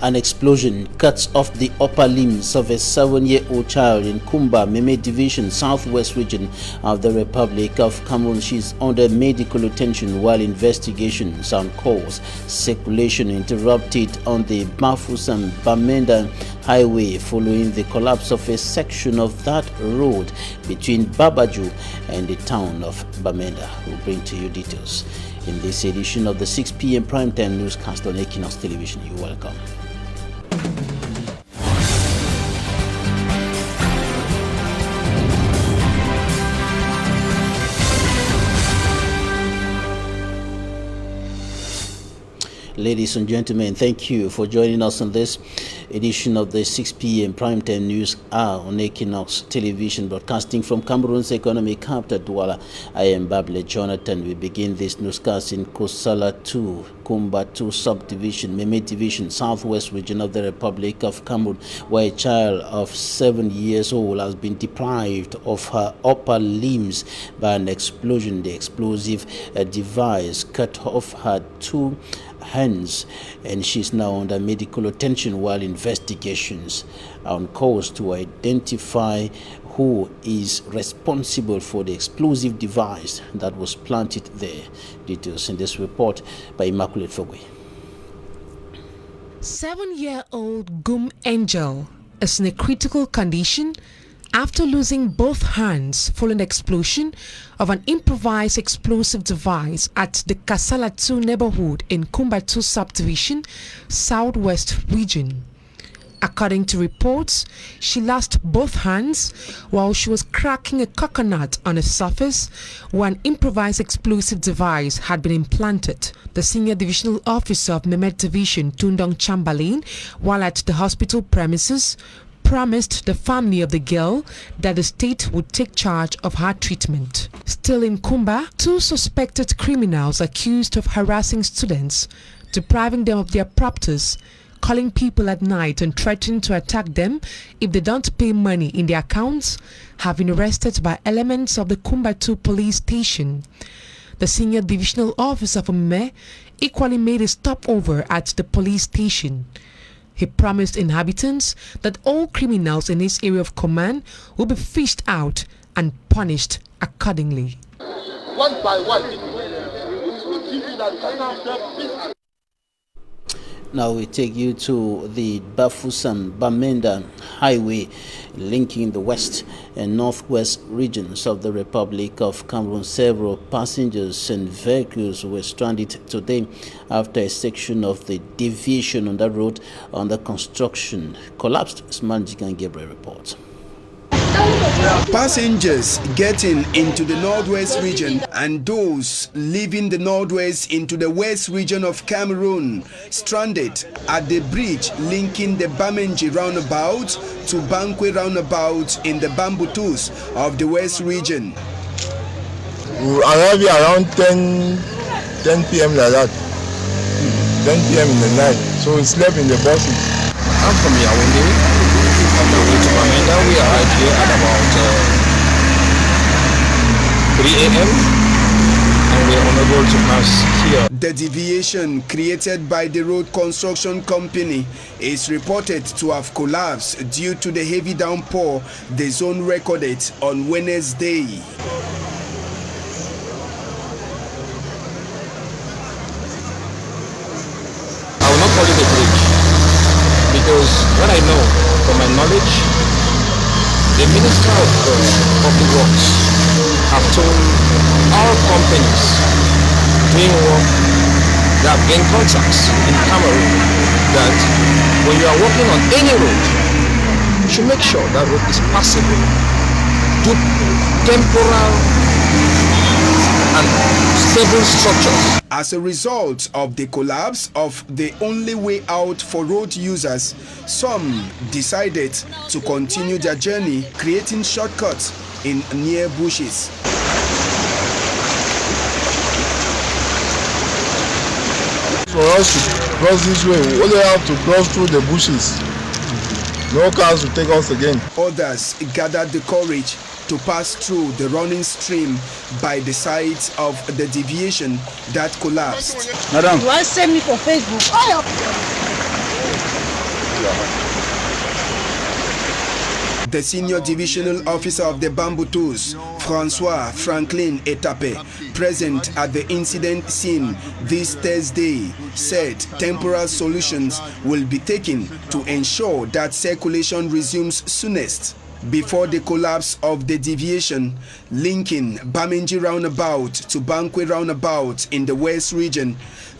An explosion cuts off the upper limbs of a 7-year-old child in Kumba, Meme Division, southwest region of the Republic of Cameroon. She's under medical attention while investigations on cause. Circulation interrupted on the Bafoussam-Bamenda highway following the collapse of a section of that road between Babaju and the town of Bamenda. We'll bring to you details in this edition of the 6 p.m. primetime newscast on Equinoxe Television. You're welcome. Ladies and gentlemen, thank you for joining us on this edition of the 6 p.m. primetime news hour on Equinoxe Television, broadcasting from Cameroon's economic capital, Douala. I am Bable Jonathan. We begin this newscast in Kosala 2, Kumba 2 subdivision, Meme Division, southwest region of the Republic of Cameroon, where a child of 7 years old has been deprived of her upper limbs by an explosion. The explosive device cut off her two hands, and she's now under medical attention while investigations are on course to identify who is responsible for the explosive device that was planted there. Details in this report by Immaculate Fogwe. 7-year-old Gum Angel is in a critical condition after losing both hands following the explosion of an improvised explosive device at the Kasala 2 neighborhood in Kumba 2 subdivision, southwest region. According to reports, she lost both hands while she was cracking a coconut on a surface where an improvised explosive device had been implanted. The senior divisional officer of Meme Division, Tundong Chamberlain, while at the hospital premises, promised the family of the girl that the state would take charge of her treatment. Still in Kumba, 2 suspected criminals accused of harassing students, depriving them of their properties, calling people at night and threatening to attack them if they don't pay money in their accounts, have been arrested by elements of the Kumba 2 police station. The senior divisional officer for Meme equally made a stopover at the police station. He promised inhabitants that all criminals in his area of command will be fished out and punished accordingly. One by one, Now we take you to the Bafoussam-Bamenda highway linking the west and northwest regions of the Republic of Cameroon. Several passengers and vehicles were stranded today after a section of the deviation on that road under construction collapsed. Smanjikan Gabriel reports. Passengers getting into the northwest region and those leaving the northwest into the west region of Cameroon stranded at the bridge linking the Bamenji roundabout to Bankwe roundabout in the Bambutus of the west region. We arrived around 10 p.m. like that. 10 p.m. in the night, so we slept in the buses. I'm from Yaoundé. On the way to Bamenda, we arrived here at about 3 a.m. and we are unable to pass here. The deviation created by the road construction company is reported to have collapsed due to the heavy downpour the zone recorded on Wednesday. I will not call it a bridge because what I know from my knowledge, the Minister of Public Works have told all companies doing work that have gained contracts in Cameroon that when you are working on any road, you should make sure that road is passable. Do temporal and stable structures. As a result of the collapse of the only way out for road users, some decided to continue their journey, creating shortcuts in near bushes. For us to cross this way, we only have to cross through the bushes. No cars will take us again. Others gathered the courage to pass through the running stream by the side of the deviation that collapsed. Madam, you want to send me for Facebook? The senior divisional officer of the Bamboutus, Francois Franklin Etape, present at the incident scene this Thursday, said temporal solutions will be taken to ensure that circulation resumes soonest. Before the collapse of the deviation linking Bamenji roundabout to Bankwe roundabout in the West region,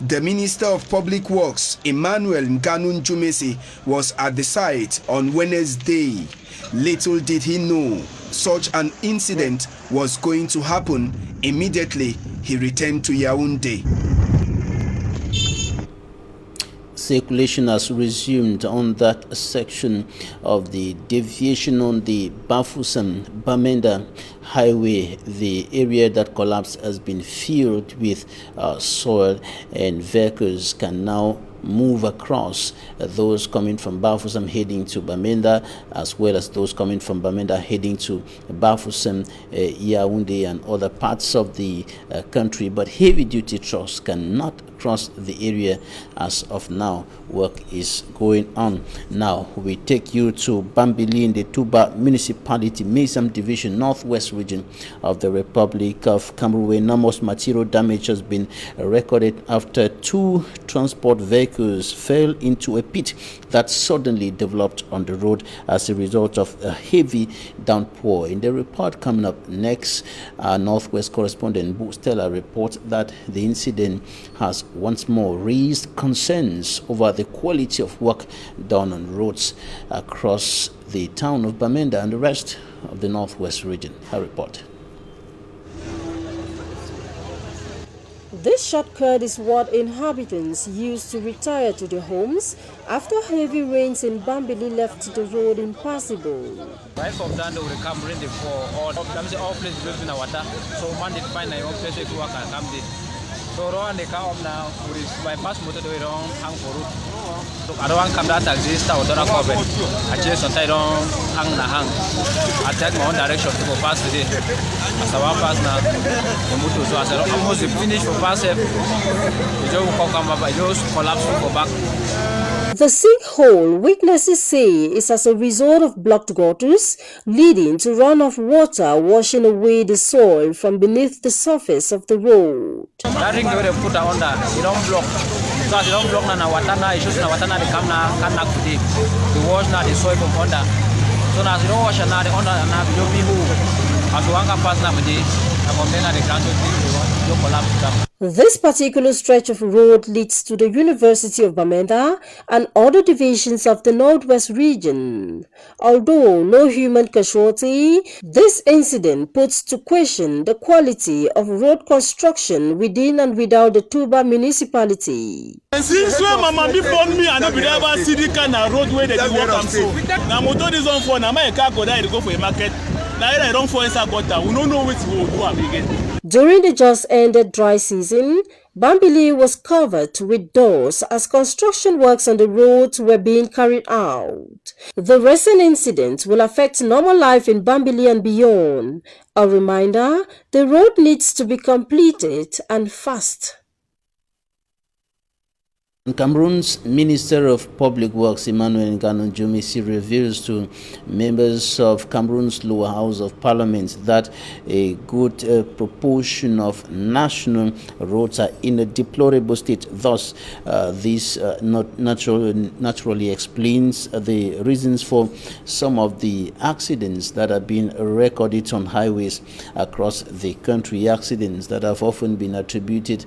the Minister of Public Works, Emmanuel Ngannou Jumesi, was at the site on Wednesday. Little did he know such an incident was going to happen immediately he returned to Yaoundé. Circulation has resumed on that section of the deviation on the Bafoussam-Bamenda highway. The area that collapsed has been filled with soil, and vehicles can now move across, those coming from Bafoussam heading to Bamenda, as well as those coming from Bamenda heading to Bafoussam, Yaoundé and other parts of the country. But heavy duty trucks cannot cross the area as of now. Work is going on. Now we take you to Bambili in the Tuba Municipality, Mesam Division, Northwest region of the Republic of Cameroon, where enormous material damage has been recorded after 2 transport vehicles fell into a pit that suddenly developed on the road as a result of a heavy downpour. In the report coming up next, Northwest correspondent Stella reports that the incident has once more raised concerns over the quality of work done on roads across the town of Bamenda and the rest of the Northwest region. Her report. This shortcut is what inhabitants use to retire to their homes after heavy rains in Bambili left the road impassable. Right from down to the Cameroon for all places live in the water, so man did find a place to work and come there. So around the car now, with my pass motor to around hang for route. So I don't come that exist out of the cover. I just on hang na hang. I take my own direction to go past today. As I walk past now, the motor so I said almost finished for pass it. You don't come back, you just collapse and go back. The sinkhole, witnesses say, is as a result of blocked gutters, leading to runoff water washing away the soil from beneath the surface of the road. That ring they put under, you don't block. So you don't block na water na, issues na water na they come na can knock today. The wash na the soil from under. So now you don't wash na the under na you people. As you want to pass na today, I come na the ground you collapse. This particular stretch of road leads to the University of Bamenda and other divisions of the Northwest region. Although no human casualty, this incident puts to question the quality of road construction within and without the Tuba municipality. Since when mama be born me, I don't be ever see the kind of road where they walk am so. Now motor is on for now my car go there to go for a market. Now I don't for inside gutter. We don't know which will do am again. During the just ended dry season, Bambili was covered with dust as construction works on the roads were being carried out. The recent incident will affect normal life in Bambili and beyond. A reminder, the road needs to be completed and fast. Cameroon's Minister of Public Works, Emmanuel Ngannou Jumesi, reveals to members of Cameroon's lower house of parliament that a good proportion of national roads are in a deplorable state. Thus, this naturally explains the reasons for some of the accidents that have been recorded on highways across the country, accidents that have often been attributed,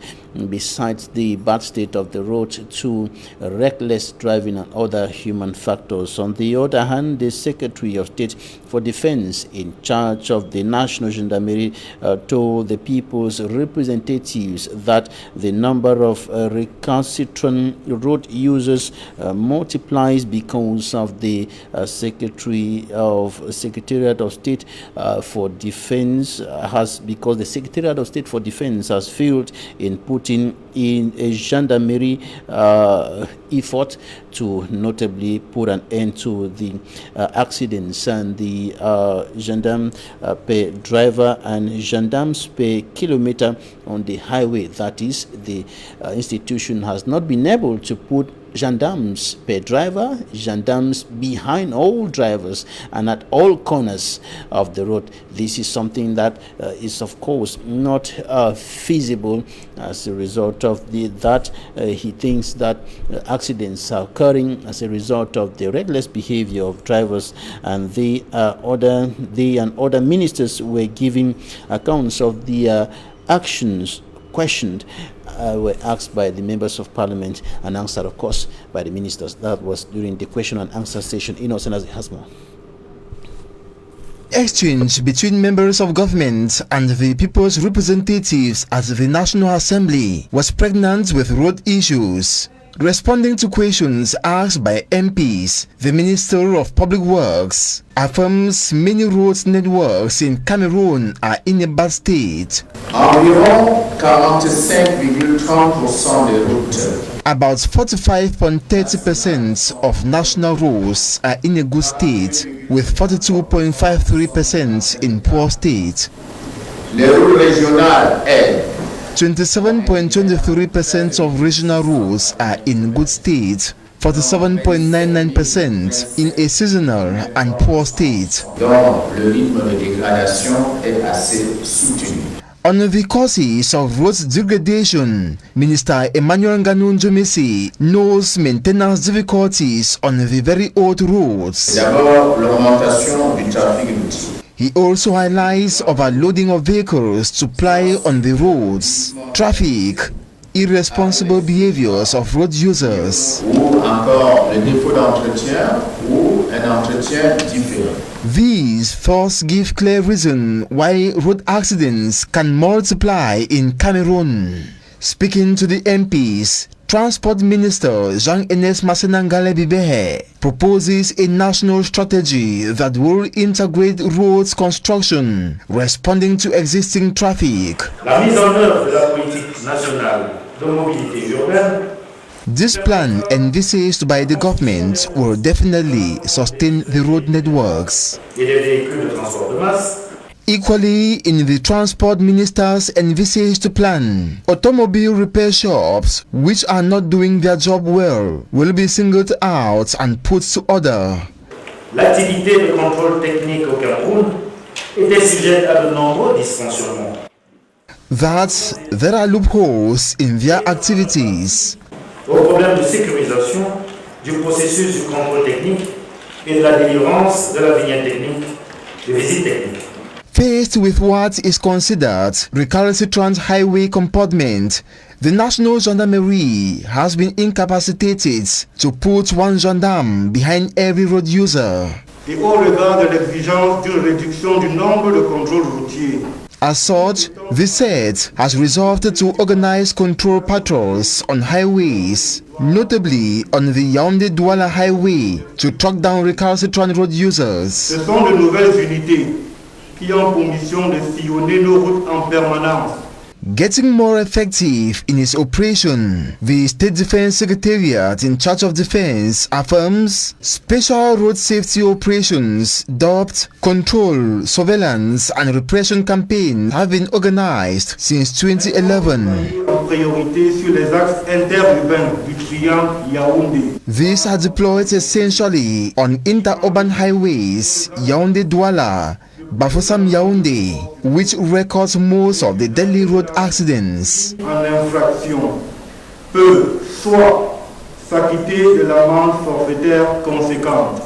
besides the bad state of the road, to reckless driving and other human factors. On the other hand, the Secretary of State for Defense in charge of the National Gendarmerie told the people's representatives that the number of recalcitrant road users multiplies because of the Secretariat of State for Defense because the Secretariat of State for Defense has failed in putting in a gendarmerie effort to notably put an end to the accidents, and the gendarme per driver and gendarmes per kilometer on the highway. That is, the institution has not been able to put gendarmes per driver, gendarmes behind all drivers and at all corners of the road. This is something that is of course not feasible as a result of that. He thinks that accidents are occurring as a result of the reckless behavior of drivers, and they and other ministers were giving accounts of the actions questioned were asked by the members of parliament and answered, of course, by the ministers. That was during the question and answer session. Innocent as it has more. Exchange between members of government and the people's representatives at the National Assembly was pregnant with road issues. Responding to questions asked by MPs, the Minister of Public Works affirms many road networks in Cameroon are in a bad state. Environ 45,30% des routes. About 45.30% of national roads are in a good state, with 42.53% in poor state. Les routes régionales, elles, 27.23% of regional roads are in good state, 47.99% in a seasonal and poor state. Donc le rythme de dégradation est assez soutenu. On the causes of road degradation, Minister Emmanuel Ngannou-Jomesi knows maintenance difficulties on the very old roads. D'abord, l'augmentation du trafic routier. He also highlights overloading of vehicles to ply on the roads, traffic, irresponsible behaviors of road users, ou encore le défaut d'entretien ou un entretien différent. These thus give clear reason why road accidents can multiply in Cameroon. Speaking to the MPs, Transport Minister Jean-Enes Massenangale Bibehe proposes a national strategy that will integrate roads construction, responding to existing traffic. La mise en œuvre de la politique nationale de mobilité urbaine. This plan envisaged by the government will definitely sustain the road networks. Et des véhicules de transport de masse. Equally, in the Transport Minister's envisaged plan, automobile repair shops which are not doing their job well will be singled out and put to order. L'activité de contrôle technique au Cameroun était sujette à de nombreux dysfonctionnements. That there are loopholes in their activities. Au problème de sécurisation du processus du contrôle technique et de la délivrance de la vignette technique, de visite technique. Faced with what is considered recalcitrant highway comportment, the National Gendarmerie has been incapacitated to put one gendarme behind every road user. Et au regard de l'exigence d'une réduction du nombre de contrôles routiers. As such, the SET has resolved to organize control patrols on highways, notably on the Yaoundé-Douala highway, to track down recalcitrant road users. Ce sont de nouvelles unités qui ont pour mission de sillonner nos routes en permanence. Getting more effective in its operation, the State Defense Secretariat in charge of defense affirms special road safety operations dubbed Control, Surveillance and Repression campaigns have been organized since 2011. Priorité sur les axes interurbains du triangle Yaoundé. These are deployed essentially on interurban highways Yaoundé-Douala, Bafoussam Yaoundé, which records most of the deadly road accidents. En infraction peut soit s'acquitter de l'amende forfaitaire conséquente.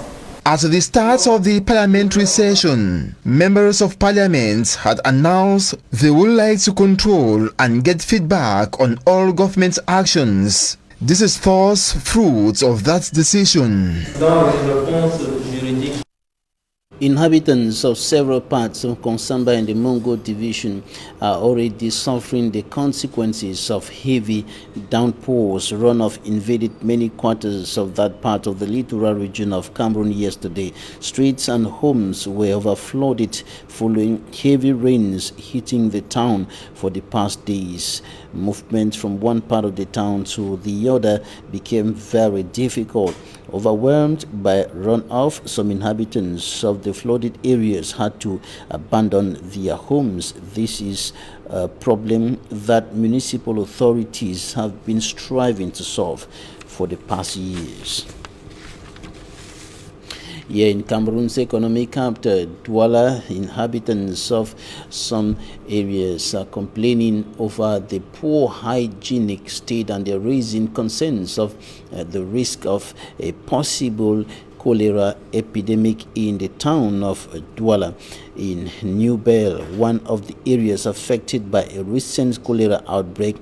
At the start of the parliamentary session, members of parliament had announced they would like to control and get feedback on all government actions. This is thus fruit of that decision. Inhabitants of several parts of Konsamba and the Mongo division are already suffering the consequences of heavy downpours. Runoff invaded many quarters of that part of the littoral region of Cameroon yesterday. Streets and homes were overflooded following heavy rains hitting the town for the past days. Movement from one part of the town to the other became very difficult. Overwhelmed by runoff, some inhabitants of the the flooded areas had to abandon their homes. This is a problem that municipal authorities have been striving to solve for the past years. Here in Cameroon's economic capital, Douala, inhabitants of some areas are complaining over the poor hygienic state, and they're raising concerns of the risk of a possible cholera epidemic in the town of Douala in New Bell, one of the areas affected by a recent cholera outbreak.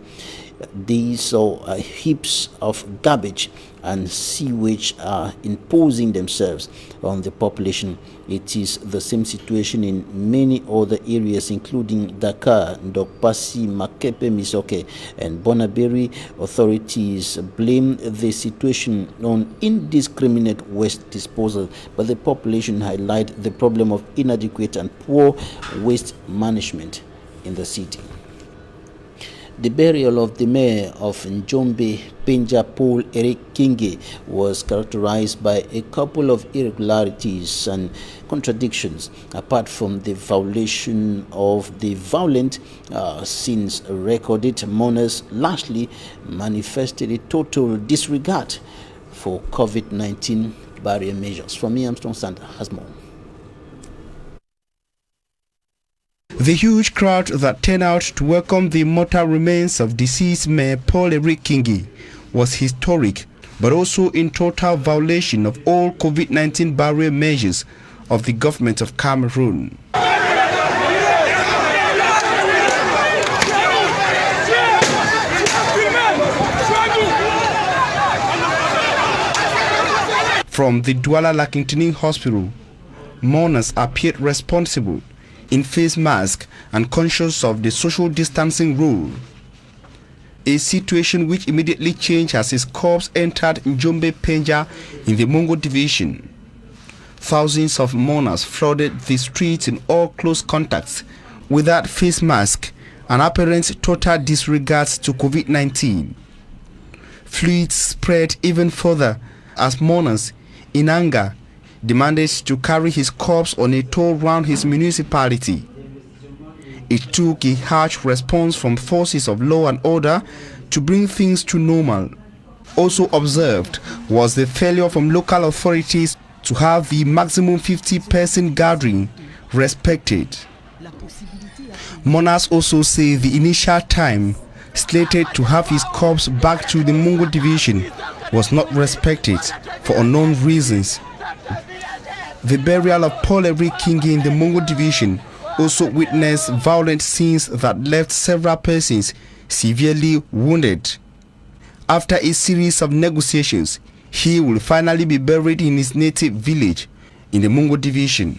These are heaps of garbage and sewage are imposing themselves on the population. It is the same situation in many other areas, including Dakar, Ndokpasi, Makepe, Misoke, and Bonaberi. Authorities blame the situation on indiscriminate waste disposal, but the population highlight the problem of inadequate and poor waste management in the city. The burial of the mayor of Njombe, Penja Paul Eric Kinge, was characterized by a couple of irregularities and contradictions. Apart from the violation of the violent scenes recorded, mourners largely manifested a total disregard for COVID-19 barrier measures. From me, Armstrong Santa has more. The huge crowd that turned out to welcome the mortal remains of deceased Mayor Paul Eric Kingi was historic, but also in total violation of all COVID-19 barrier measures of the government of Cameroon. From the Douala Lakintini Hospital, mourners appeared responsible in face mask and conscious of the social distancing rule, a situation which immediately changed as his corpse entered Njombe Penja in the Mongo Division. Thousands of mourners flooded the streets in all close contacts without face mask and apparent total disregards to COVID-19. Fluids spread even further as mourners, in anger, demanded to carry his corpse on a toll round his municipality. It took a harsh response from forces of law and order to bring things to normal. Also observed was the failure from local authorities to have the maximum 50-person gathering respected. Mourners also say the initial time slated to have his corpse back to the Mongo Division was not respected for unknown reasons. The burial of Paul Eric Kingi in the Mongo Division also witnessed violent scenes that left several persons severely wounded. After a series of negotiations, he will finally be buried in his native village in the Mongo Division.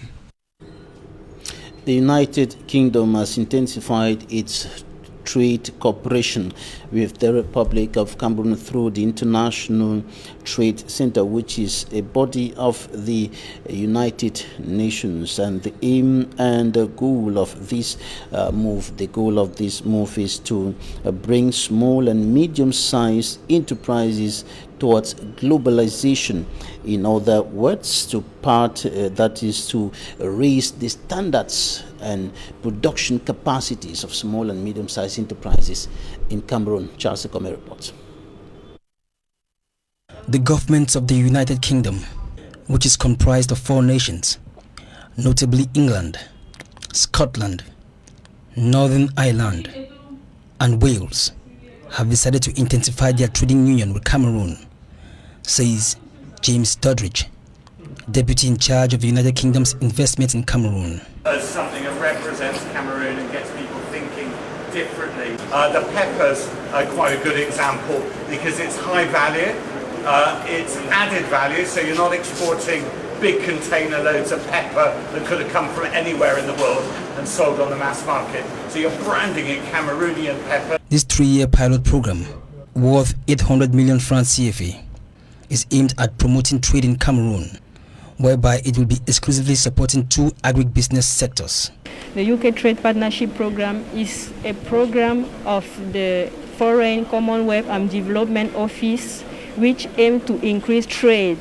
The United Kingdom has intensified its trade cooperation with the Republic of Cameroon through the International Trade Center, which is a body of the United Nations. And the aim and the goal of this move is to bring small and medium-sized enterprises towards globalization. In other words, that is to raise the standards and production capacities of small and medium-sized enterprises in Cameroon. Charles Kmer reports. The governments of the United Kingdom, which is comprised of 4 nations, notably England, Scotland, Northern Ireland, and Wales, have decided to intensify their trading union with Cameroon, says James Doddridge, deputy in charge of the United Kingdom's investment in Cameroon. As something that represents Cameroon and gets people thinking differently. The peppers are quite a good example because it's high value, it's added value, so you're not exporting big container loads of pepper that could have come from anywhere in the world and sold on the mass market. So you're branding it Cameroonian pepper. This 3-year pilot program, worth 800 million francs CFA, is aimed at promoting trade in Cameroon, whereby it will be exclusively supporting 2 agribusiness sectors. The UK Trade Partnership Program is a program of the Foreign Commonwealth and Development Office, which aims to increase trade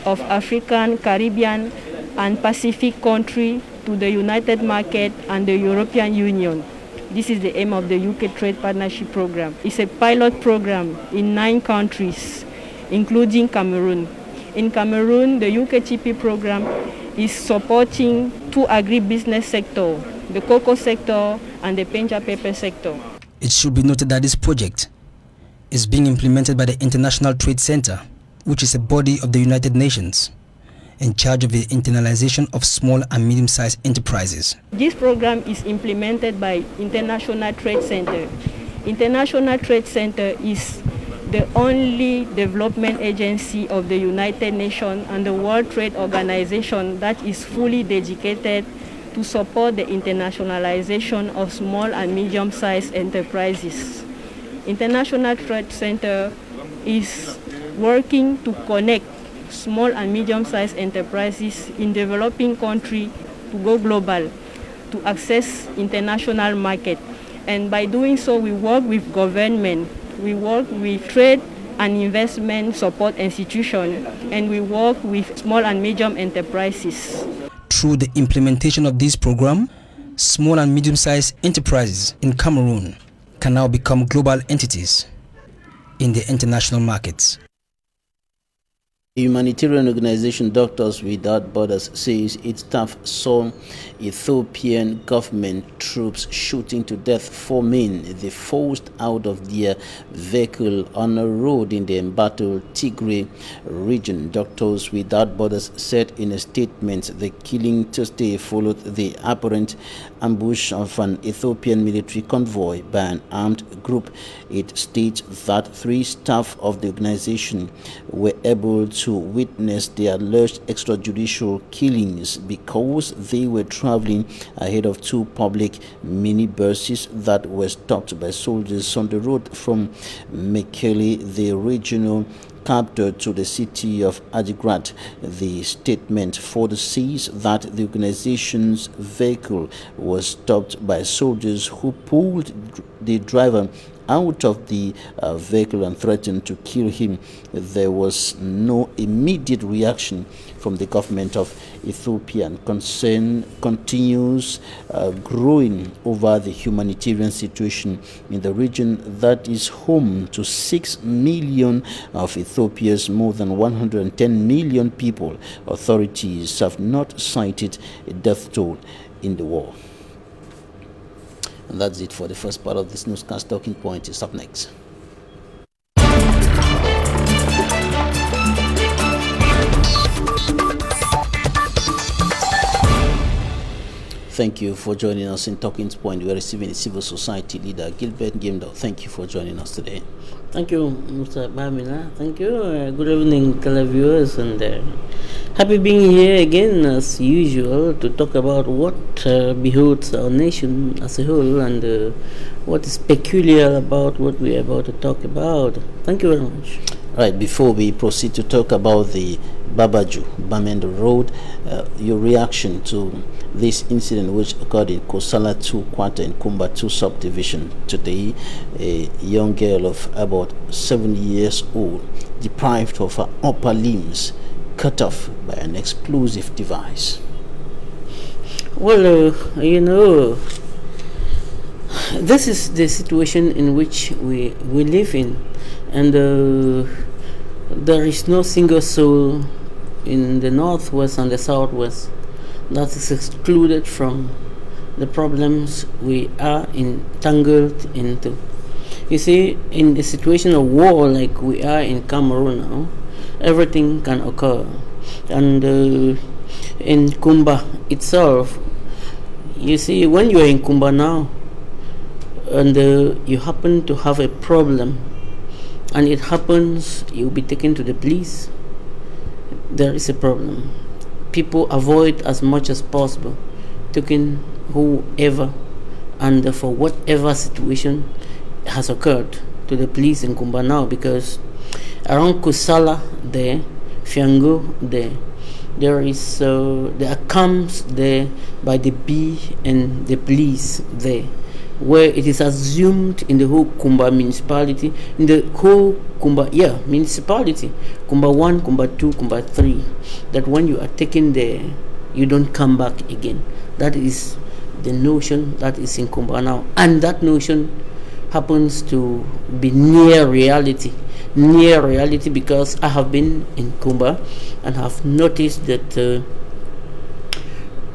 of African, Caribbean, and Pacific country to the United Market and the European Union. This is the aim of the UK Trade Partnership Program. It's a pilot program in 9 countries, including Cameroon. In Cameroon, the UKTP program is supporting 2 agribusiness sectors, the cocoa sector and the pencha pepper sector. It should be noted that this project is being implemented by the International Trade Center, which is a body of the United Nations in charge of the internalization of small and medium-sized enterprises. This program is implemented by International Trade Center. International Trade Center is the only development agency of the United Nations and the World Trade Organization that is fully dedicated to support the internationalization of small and medium-sized enterprises. International Trade Center is working to connect small and medium-sized enterprises in developing countries to go global, to access international market. And by doing so, we work with government, we work with trade and investment support institutions, and we work with small and medium enterprises. Through the implementation of this program, small and medium-sized enterprises in Cameroon can now become global entities in the international markets. Humanitarian organization Doctors Without Borders says its staff saw Ethiopian government troops shooting to death 4 men they forced out of their vehicle on a road in the embattled Tigray region. Doctors Without Borders said in a statement the killing Tuesday followed the apparent ambush of an Ethiopian military convoy by an armed group. It states that 3 staff of the organization were able to witness the alleged extrajudicial killings because they were traveling ahead of 2 public minibuses that were stopped by soldiers on the road from Mekele, the regional capital, to the city of Adigrat. The statement further says that the organization's vehicle was stopped by soldiers who pulled the driver out of the vehicle and threatened to kill him. There was no immediate reaction from the government of Ethiopia, and concern continues growing over the humanitarian situation in the region that is home to 6 million of Ethiopia's more than 110 million people. Authorities have not cited a death toll in the war. And that's it for the first part of this newscast. Talking Point is up next. Thank you for joining us in Talking Point. We are receiving a civil society leader, Gilbert Gemdo. Thank you for joining us today. Thank you, Mr. Bamina. Thank you. Good evening, televiewers, and happy being here again, as usual, to talk about what beholds our nation as a whole and what is peculiar about what we are about to talk about. Thank you very much. Right, before we proceed to talk about the Babaju, Bamenda Road, your reaction to this incident which occurred in Kosala 2 quarter in Kumba 2 subdivision today. A young girl of about 7 years old, deprived of her upper limbs, cut off by an explosive device. Well, this is the situation in which we live in, and there is no single soul in the northwest and the southwest that is excluded from the problems we are entangled into. You see, in a situation of war like we are in Cameroon now, everything can occur. And in Kumba itself, you see, when you are in Kumba now and you happen to have a problem and it happens, you'll be taken to the police, there is a problem. People avoid as much as possible taking whoever and for whatever situation has occurred to the police in Kumba now, because around Kusala there, Fiango there is there are camps there by the B and the police there, where it is assumed in the whole Kumba municipality, in the whole Kumba municipality, Kumba 1, Kumba 2, Kumba 3, that when you are taken there, you don't come back again. That is the notion that is in Kumba now, and that notion happens to be near reality because I have been in Kumba and have noticed that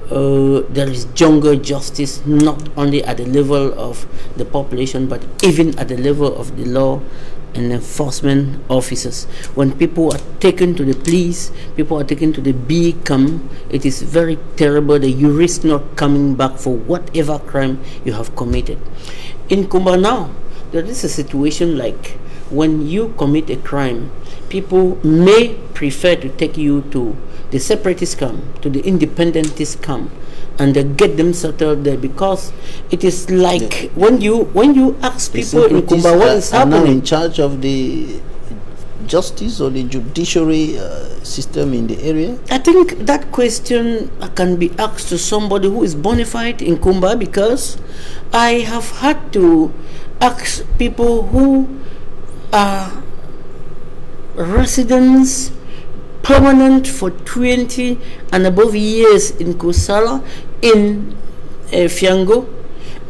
there is jungle justice not only at the level of the population but even at the level of the law and enforcement officers. When people are taken to the police, people are taken to the BCAM, it is very terrible that you risk not coming back for whatever crime you have committed. In Kumba now, there is a situation like when you commit a crime, people may prefer to take you to the separatist camp, to the independentist camp, and they get them settled there, because it is like when you ask people in Kumba what is happening. Are now in charge of the justice or the judiciary system in the area? I think that question can be asked to somebody who is bona fide in Kumba, because I have had to ask people who are residents permanent for 20 and above years in Kusala, in Fiango,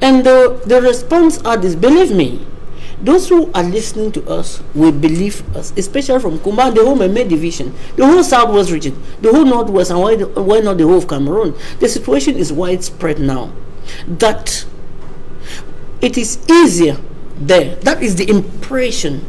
and the response are this. Believe me, those who are listening to us will believe us, especially from Kumba, the whole Kmer division, the whole southwest region, the whole northwest, and why not the whole of Cameroon. The situation is widespread now that it is easier there. That is the impression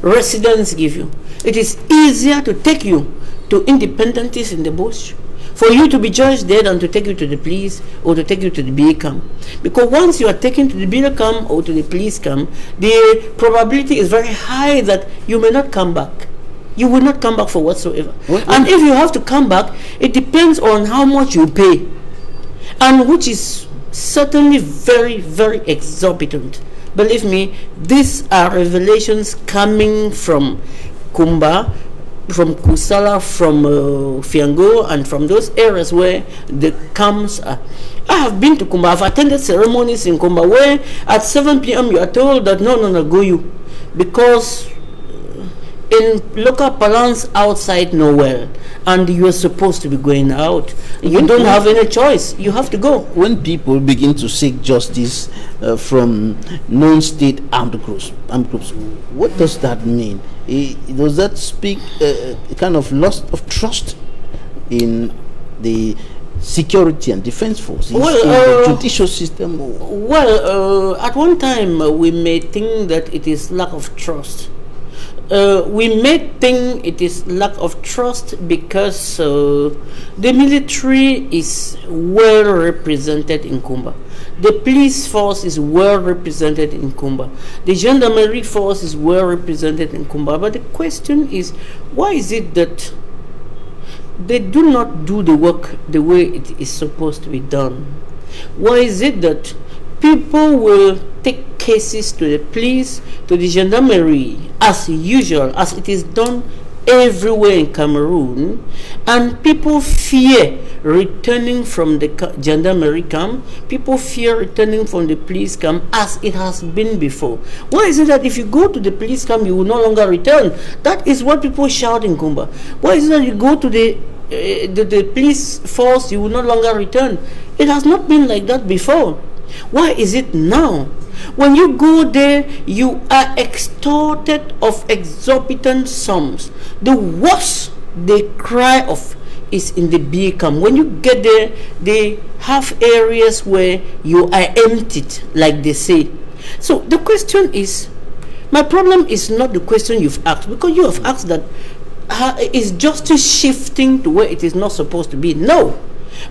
residents give you. It is easier to take you to independentists in the bush, for you to be judged there, than to take you to the police or to take you to the BA camp. Because once you are taken to the BA camp or to the police camp, the probability is very high that you may not come back. You will not come back for whatsoever. And if you have to come back, it depends on how much you pay, and which is certainly very, very exorbitant. Believe me, these are revelations coming from Kumba, from Kusala, from Fiango, and from those areas where the camps are. I have been to Kumba. I've attended ceremonies in Kumba where at 7 p.m. you are told that no, go you, because in local parlance, outside nowhere, and you are supposed to be going out. You don't have any choice. You have to go. When people begin to seek justice from non-state armed groups, what does that mean? Does that speak a kind of loss of trust in the security and defense forces, in the judicial system? Well, at one time we may think that it is lack of trust. We may think it is lack of trust because the military is well represented in Kumba. The police force is well represented in Kumba. The gendarmerie force is well represented in Kumba. But the question is, why is it that they do not do the work the way it is supposed to be done? Why is it that people will take cases to the police, to the gendarmerie, as usual, as it is done everywhere in Cameroon, and people fear returning from the gendarmerie camp, people fear returning from the police camp as it has been before? Why is it that if you go to the police camp, you will no longer return? That is what people shout in Kumba. Why is it that you go to the police force, you will no longer return? It has not been like that before. Why is it now? When you go there, you are extorted of exorbitant sums. The worst they cry of is in the B camp. When you get there, they have areas where you are emptied, like they say. So the question is, my problem is not the question you've asked, because you have asked that is justice shifting to where it is not supposed to be? No.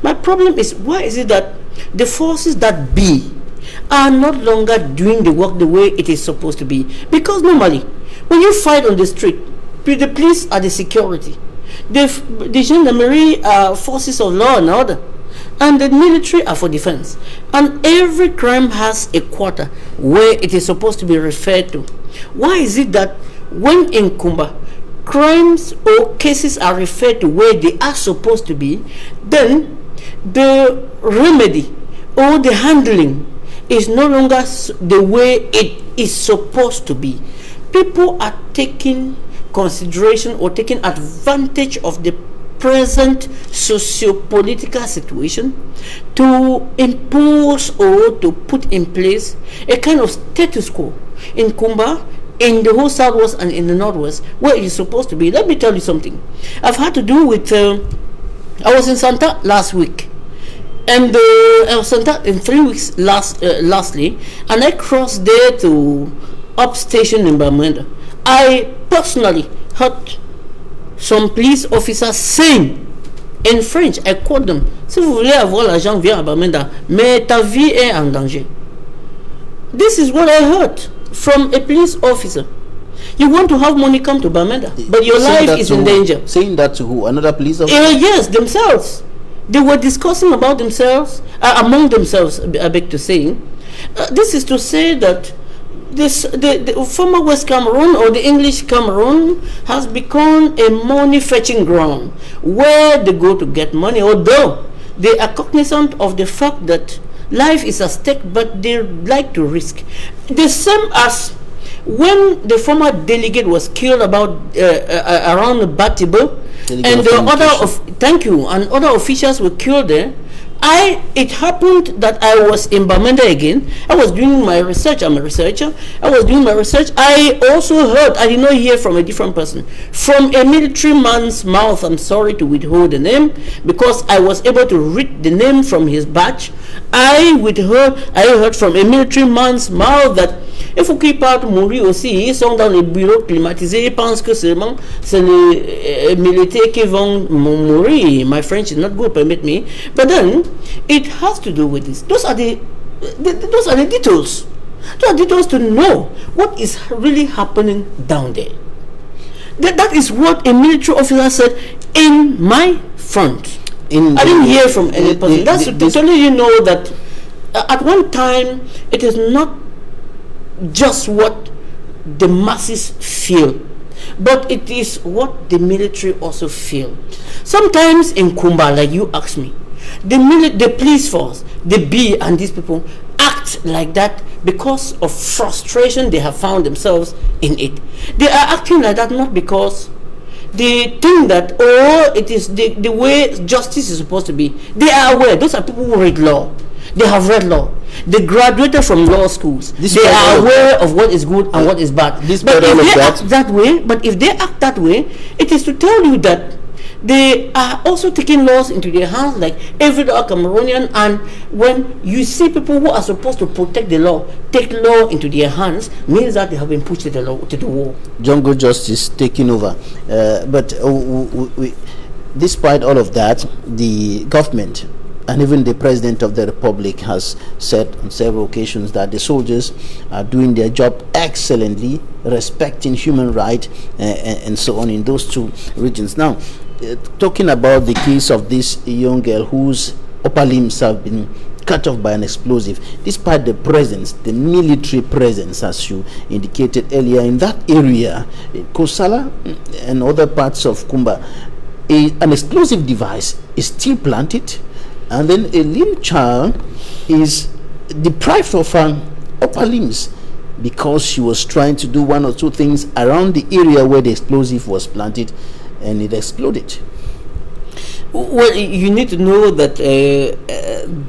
My problem is, why is it that the forces that be are not longer doing the work the way it is supposed to be? Because normally, when you fight on the street, the police are the security, the gendarmerie are forces of law and order, and the military are for defense. And every crime has a quarter where it is supposed to be referred to. Why is it that when in Kumba, crimes or cases are referred to where they are supposed to be, then the remedy or the handling is no longer the way it is supposed to be? People are taking consideration or taking advantage of the present socio-political situation to impose or to put in place a kind of status quo in Kumba, in the whole southwest and in the northwest, where it is supposed to be. Let me tell you something. I've had to do with, I was in Santa last week, and I was in Santa in 3 weeks lastly, and I crossed there to up station in Bamenda. I personally heard some police officers saying in French, I quote them, si vous voulez avoir l'argent, viens à Bamenda, mais ta vie est en danger. This is what I heard from a police officer. You want to have money, come to Bamenda, but your life is in danger. Saying that to who? Another police officer? Yes, themselves. They were discussing about themselves, among themselves, I beg to say. This is to say that the former West Cameroon, or the English Cameroon, has become a money-fetching ground where they go to get money, although they are cognizant of the fact that life is at stake, but they like to risk. The same as when the former delegate was killed about around Batibo, and the other officials were killed there. It happened that I was in Bamenda again. I was doing my research. I'm a researcher. I was doing my research. I also heard, I did not hear from a different person, from a military man's mouth. I'm sorry to withhold the name because I was able to read the name from his badge. I heard from a military man's mouth that il faut qu'il parte mourir aussi. Ils sont dans les bureaux climatisés. Ils pensent que seulement c'est les militaires qui vont mourir. My French is not good, permit me. But then it has to do with this. Those are the details. Those are details to know what is really happening down there. That is what a military officer said in my front. I didn't hear from any person. That's to tell you know that at one time it is not just what the masses feel, but it is what the military also feel. Sometimes in Kumba, like you asked me, the police force, the B and these people act like that because of frustration they have found themselves in it. They are acting like that not because they think that, oh, it is the way justice is supposed to be. They are aware. Those are people who read law. They have read law. They graduated from law schools. They are aware of what is good and what is bad. But if they act that way, it is to tell you that they are also taking laws into their hands like every other Cameroonian. And when you see people who are supposed to protect the law take law into their hands, means that they have been pushed to the wall. Jungle justice taking over. But despite all of that, the government and even the President of the Republic has said on several occasions that the soldiers are doing their job excellently, respecting human rights and so on in those two regions. Now, talking about the case of this young girl whose upper limbs have been cut off by an explosive, despite the presence, the military presence, as you indicated earlier, in that area, Kosala and other parts of Kumba, an explosive device is still planted, and then a little child is deprived of her upper limbs because she was trying to do one or two things around the area where the explosive was planted, and it exploded. Well, you need to know that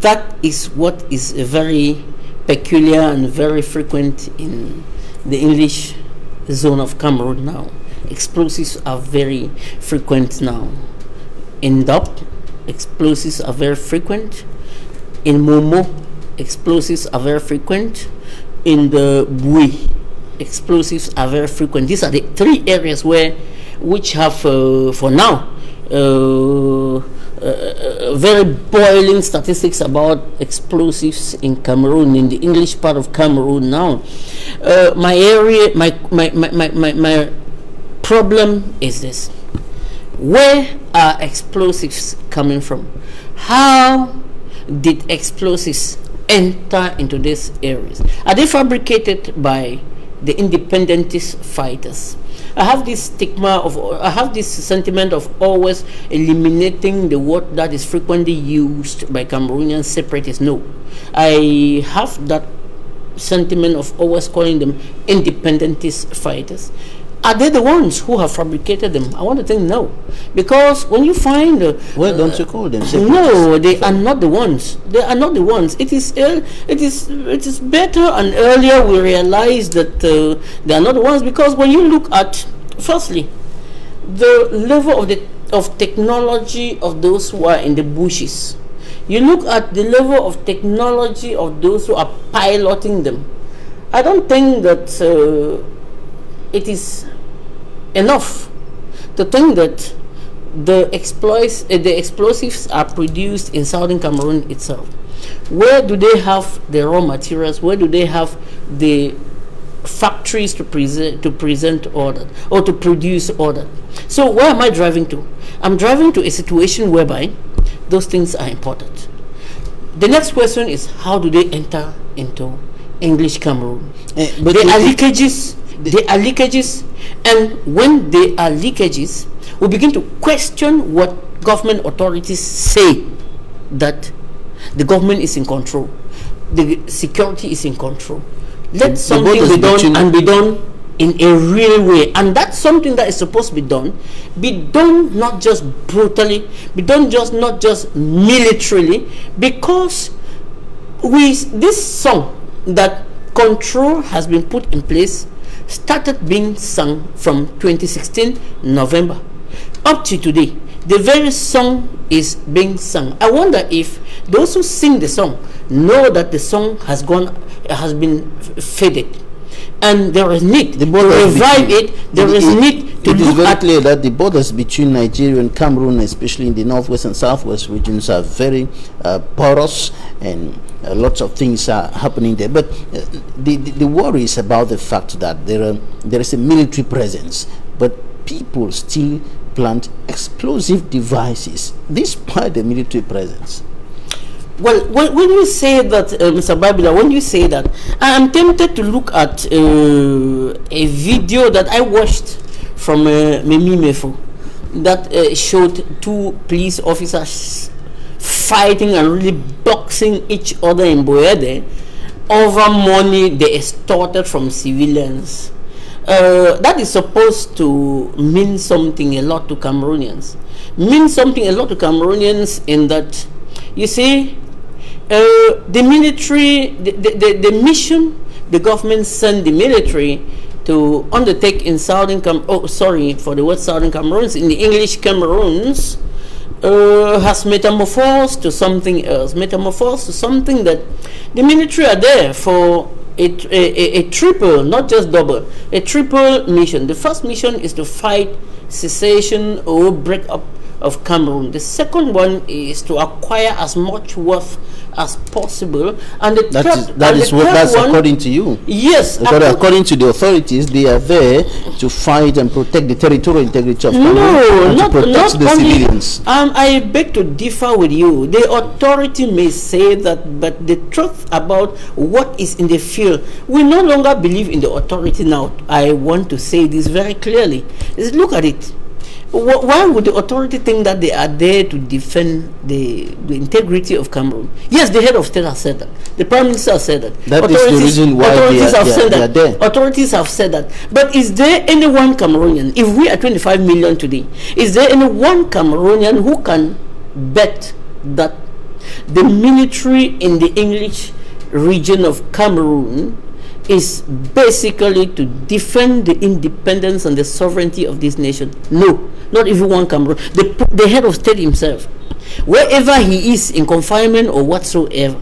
that is what is very peculiar and very frequent in the English zone of Cameroon now. Explosives are very frequent now. In Dop, explosives are very frequent. In Momo, explosives are very frequent. In the Bui, explosives are very frequent. These are the three areas which have, for now, very boiling statistics about explosives in Cameroon, in the English part of Cameroon now. My problem is this: where are explosives coming from? How did explosives enter into these areas? Are they fabricated by the independentist fighters? I have this sentiment of always eliminating the word that is frequently used by Cameroonian separatists. No, I have that sentiment of always calling them independentist fighters. Are they the ones who have fabricated them? I want to think no, because when you find why don't you call them? No, they are not the ones. They are not the ones. It is better and earlier we realize that they are not the ones, because when you look at, firstly, the level of technology of those who are in the bushes, you look at the level of technology of those who are piloting them. I don't think that it is enough to think that the explosives are produced in southern Cameroon itself. Where do they have the raw materials? Where do they have the factories to present order or to produce order? So where am I driving to? I'm driving to a situation whereby those things are important. The next question is, how do they enter into English Cameroon? But they are leakages. They are leakages, and when they are leakages, we begin to question what government authorities say, that the government is in control, the security is in control. Let something be done, and be done in a real way, and that's something that is supposed to be done not just brutally, be done not just militarily, because this song that control has been put in place started being sung from 2016 November up to today. The very song is being sung. I wonder if those who sing the song know that the song has been faded, and there is need to revive it. There is need to look at. It is very clear that the borders between Nigeria and Cameroon, especially in the northwest and southwest regions, are very porous, and lots of things are happening there. But the worry is about the fact that there is a military presence, but people still plant explosive devices despite the military presence. Well, when you say that, Mr. Babila, when you say that, I am tempted to look at a video that I watched from Memi Mefo that showed two police officers fighting and really boxing each other in Boyede over money they extorted from civilians. That is supposed to mean something a lot to Cameroonians. In that, you see, the military, the mission the government sent the military to undertake in southern southern Cameroons, in the English Cameroons, has metamorphosed to something else, to something that the military are there for a triple, not just double, a triple mission. The first mission is to fight secession or break up of Cameroon. The second one is to acquire as much wealth as possible, and that's according to you. Yes, according to the authorities, they are there to fight and protect the territorial integrity of Cameroon, to protect the civilians. I beg to differ with you. The authority may say that, but the truth about what is in the field, we no longer believe in the authority now. I want to say this very clearly. Look at it. Why would the authority think that they are there to defend the integrity of Cameroon? Yes, the head of state has said that. The prime minister has said that. That is the reason why they are there. Authorities have said that. But is there any one Cameroonian, if we are 25 million today, is there any one Cameroonian who can bet that the military in the English region of Cameroon is basically to defend the independence and the sovereignty of this nation? No, not even one Cameroon. The head of state himself, wherever he is in confinement or whatsoever,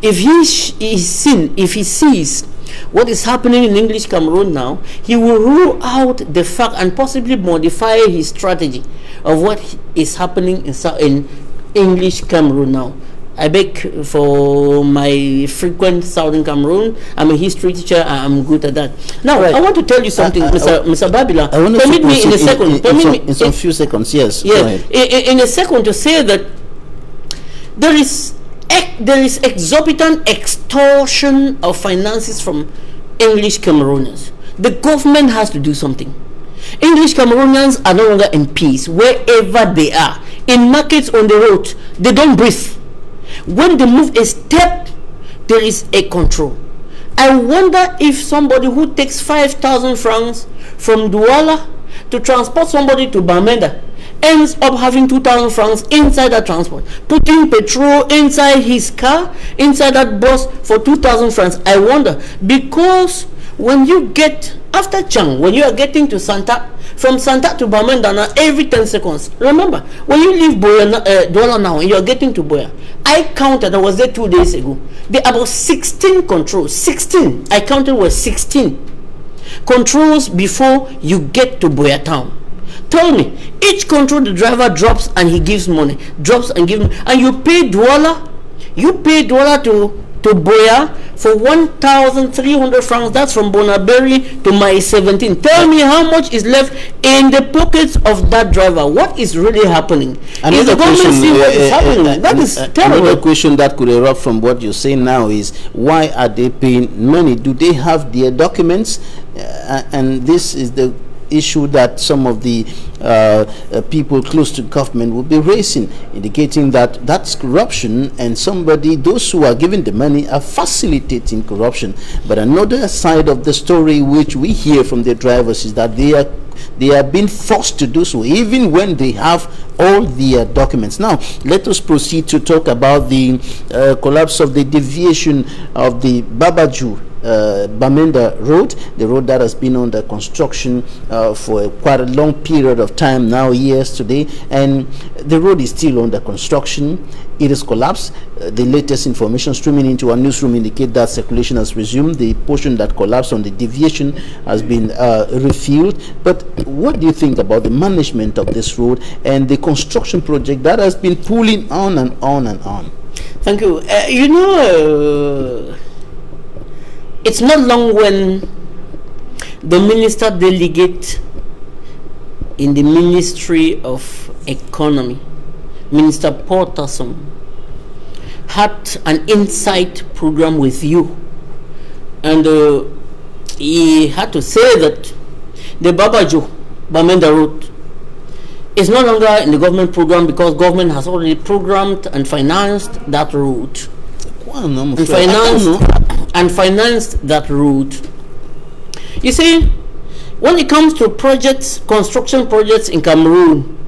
if he sees what is happening in English Cameroon now, he will rule out the fact and possibly modify his strategy of what is happening in English Cameroon now. I beg for my frequent Southern Cameroon. I'm a history teacher. I'm good at that. Now, I want to tell you something, Mr. Babila. Permit me in a second. In some few seconds, yes. Yes. In a second, to say that there is exorbitant extortion of finances from English Cameroonians. The government has to do something. English Cameroonians are no longer in peace wherever they are. In markets, on the road, they don't breathe. When they move a step, there is a control. I wonder if somebody who takes 5,000 francs from Douala to transport somebody to Bamenda ends up having 2,000 francs inside that transport, putting petrol inside his car, inside that bus for 2,000 francs. I wonder, because when you get, after Chang, when you are getting to Santa, from Santa to Bamenda now, every 10 seconds. Remember, when you leave Douala now and you are getting to Boya, I counted, I was there 2 days ago, there are about 16 controls. 16, I counted was 16 controls before you get to Boya town. Tell me, each control the driver drops and he gives money, drops and gives money, and you pay Douala to Boya for 1,300 francs. That's from Bonaberi to my 17. Tell me how much is left in the pockets of that driver. What is really happening? Is the government see what is happening? That is terrible. Another question that could erupt from what you're saying now is, why are they paying money? Do they have their documents? And this is the issue that some of the people close to government will be raising, indicating that that's corruption, and those who are giving the money are facilitating corruption. But another side of the story which we hear from the drivers is that they are being forced to do so even when they have all their documents. Now let us proceed to talk about the collapse of the deviation of the Babaju Bamenda road, the road that has been under construction for quite a long period of time now, years today, and the road is still under construction. It is collapsed. The latest information streaming into our newsroom indicate that circulation has resumed. The portion that collapsed on the deviation has been refilled. But what do you think about the management of this road and the construction project that has been pulling on and on and on? Thank you. It's not long when the minister delegate in the Ministry of Economy, Minister Porterson, had an insight program with you, and he had to say that the Bamenda road is no longer in the government program because government has already programmed and financed that route. And financed that route. You see, when it comes to projects, construction projects in Cameroon,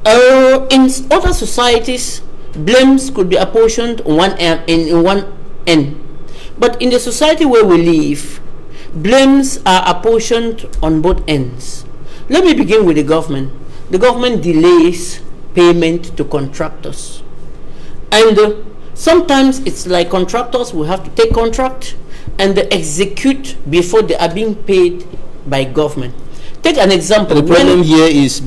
in other societies, blames could be apportioned in one end. But in the society where we live, blames are apportioned on both ends. Let me begin with the government. The government delays payment to contractors. And sometimes it's like contractors will have to take contract and they execute before they are being paid by government. Take an example. The problem here is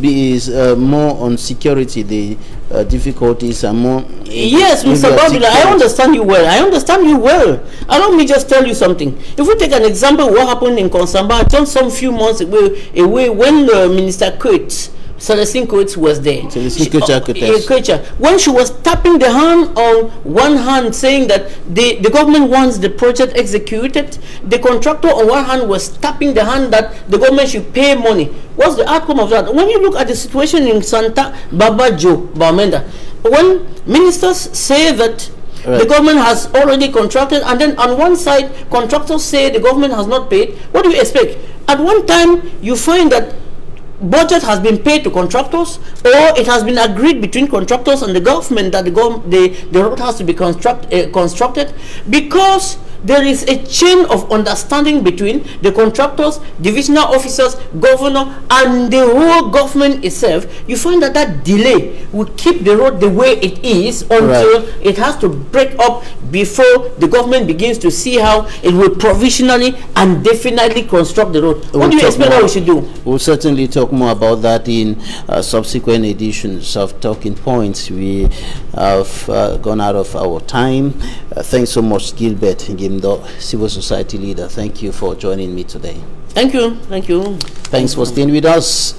more on security. The difficulties are more. Yes, Mr. Babila, I understand you well. Allow me just tell you something. If we take an example, what happened in Konsamba just some few months away when Minister Coates, Celestine Coates was there. When she was tapping the hand on one hand saying that the government wants the project executed, the contractor on one hand was tapping the hand that the government should pay money. What's the outcome of that? When you look at the situation in Santa Babajo, Bamenda, when ministers say that the government has already contracted, and then on one side contractors say the government has not paid, what do you expect? At one time you find that budget has been paid to contractors, or it has been agreed between contractors and the government that the road has to be constructed, because there is a chain of understanding between the contractors, divisional officers, governor, and the whole government itself. You find that that delay will keep the road the way it is until it has to break up before the government begins to see how it will provisionally and definitely construct the road. What do you expect that we should do? We'll certainly talk more about that in subsequent editions of Talking Points. We have gone out of our time. Thanks so much, Gilbert Gimdo, civil society leader. Thank you for joining me today. Thank you. Thanks for staying with us.